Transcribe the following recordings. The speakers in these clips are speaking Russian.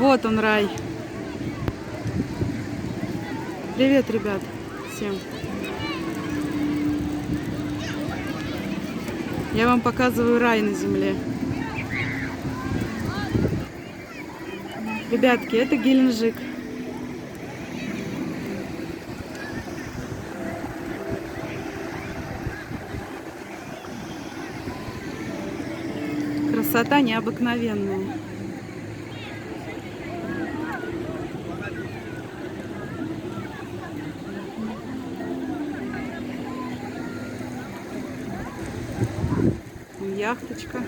Вот он, рай. Привет, ребят, всем. Я вам показываю рай на земле. Ребятки, это Геленджик. Красота необыкновенная. Яхточка.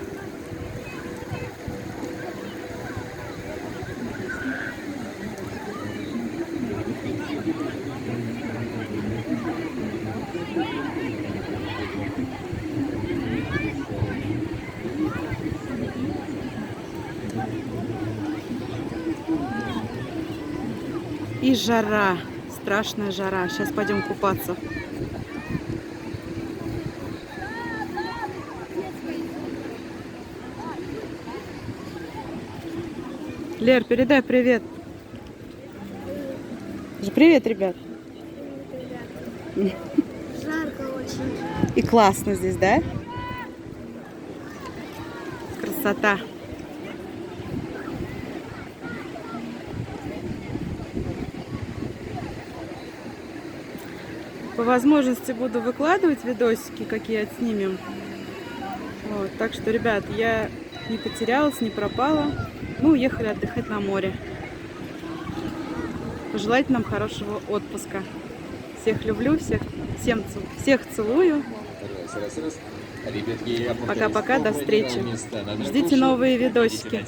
И жара, страшная жара. Сейчас пойдем купаться. Лер, передай привет. Привет, ребят. Жарко очень. И классно здесь, да? Красота. По возможности буду выкладывать видосики, какие отснимем. Вот, так что, ребят, я не потерялась, не пропала. Мы уехали отдыхать на море. Пожелайте нам хорошего отпуска. Всех люблю, всех целую. Пока-пока, до встречи. Ждите новые видосики.